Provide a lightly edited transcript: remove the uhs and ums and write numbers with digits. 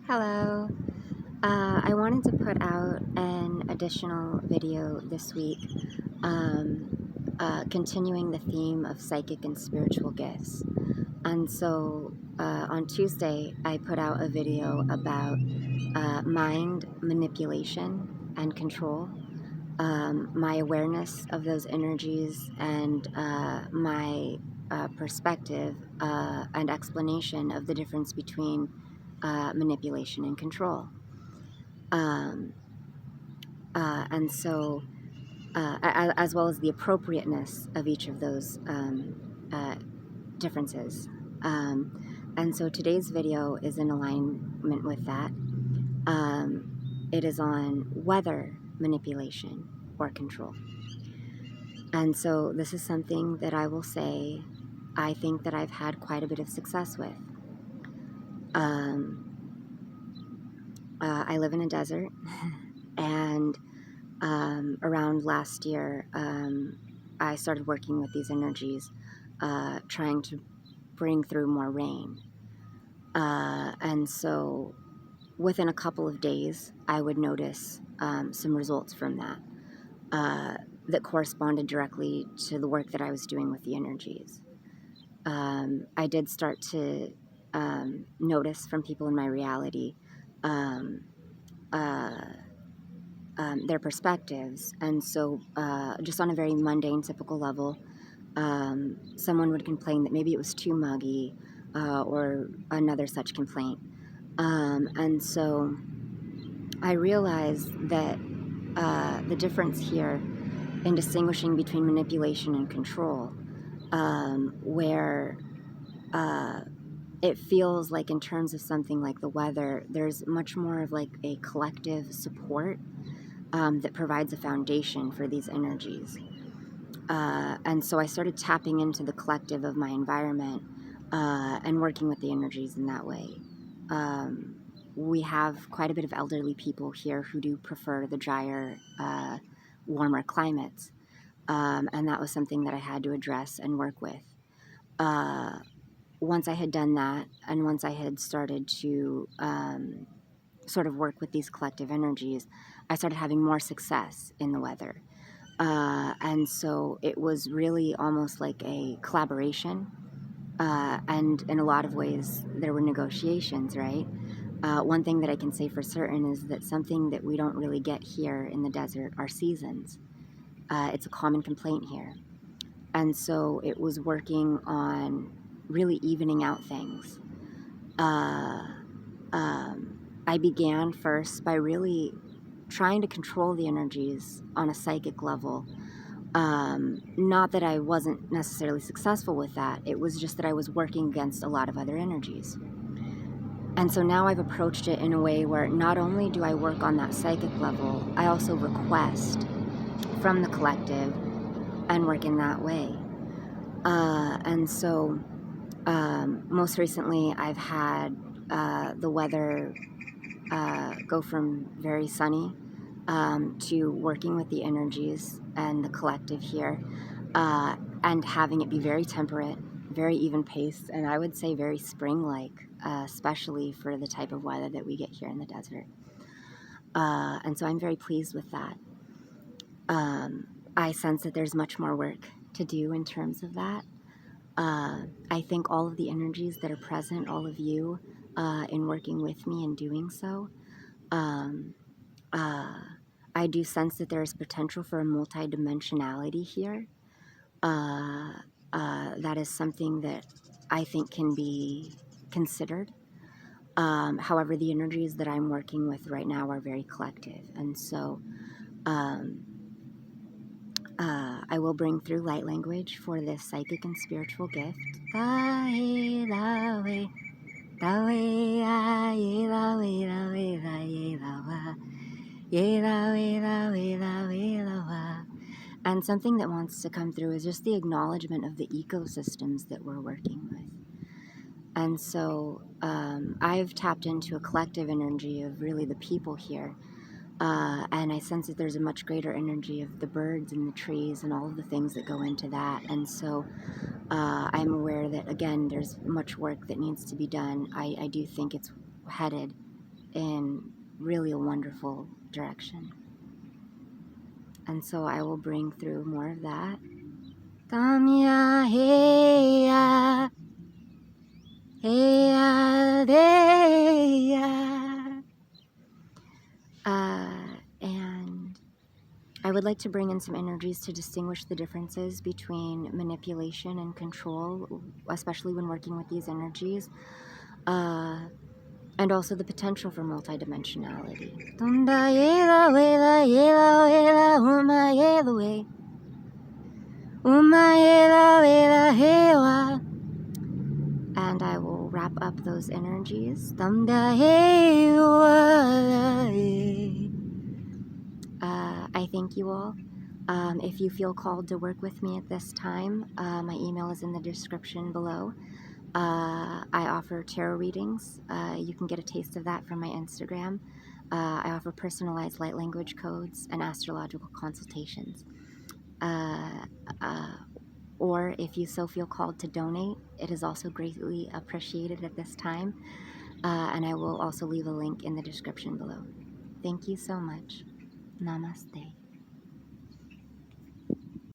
Hello. I wanted to put out an additional video this week, continuing the theme of psychic and spiritual gifts. And so on Tuesday, I put out a video about mind manipulation and control, my awareness of those energies, and my perspective and explanation of the difference between manipulation and control. Um, and so, as well as the appropriateness of each of those differences. And so today's video is in alignment with that. It is on weather manipulation or control. And so this is something that I will say I think that I've had quite a bit of success with. I live in a desert, and around last year, I started working with these energies, trying to bring through more rain. And so within a couple of days, I would notice some results from that corresponded directly to the work that I was doing with the energies. I did start to notice from people in my reality their perspectives. And so just on a very mundane, typical level, someone would complain that maybe it was too muggy, or another such complaint. And so I realized that the difference here in distinguishing between manipulation and control, where it feels like in terms of something like the weather, there's much more of like a collective support that provides a foundation for these energies. And so I started tapping into the collective of my environment and working with the energies in that way. We have quite a bit of elderly people here who do prefer the drier, warmer climates. And that was something that I had to address and work with. Once I had done that, and once I had started to sort of work with these collective energies, I started having more success in the weather. And so it was really almost like a collaboration. And in a lot of ways, there were negotiations, right? One thing that I can say for certain is that something that we don't really get here in the desert are seasons. It's a common complaint here. And so it was working on really evening out things. I began first by really trying to control the energies on a psychic level. Not that I wasn't necessarily successful with that, it was just that I was working against a lot of other energies. And so now I've approached it in a way where not only do I work on that psychic level, I also request from the collective and work in that way. And so most recently I've had the weather go from very sunny to working with the energies and the collective here, and having it be very temperate, very even paced, and I would say very spring-like, especially for the type of weather that we get here in the desert. And so I'm very pleased with that. I sense that there's much more work to do in terms of that. I think all of the energies that are present, all of you, in working with me and doing so, I do sense that there is potential for a multidimensionality here. That is something that I think can be considered. However, the energies that I'm working with right now are very collective, and so I will bring through light language for this psychic and spiritual gift. And something that wants to come through is just the acknowledgement of the ecosystems that we're working with. And so I've tapped into a collective energy of really the people here. And I sense that there's a much greater energy of the birds and the trees and all of the things that go into that. And so I'm aware that, again, there's much work that needs to be done. I do think it's headed in really a wonderful direction. And so I will bring through more of that. Tamya heya, heya deya. And I would like to bring in some energies to distinguish the differences between manipulation and control, especially when working with these energies, and also the potential for multidimensionality. And I will wrap up those energies. I thank you all. If you feel called to work with me at this time, my email is in the description below. I offer tarot readings. You can get a taste of that from my Instagram. I offer personalized light language codes and astrological consultations. Or if you so feel called to donate, it is also greatly appreciated at this time. And I will also leave a link in the description below. Thank you so much. Namaste.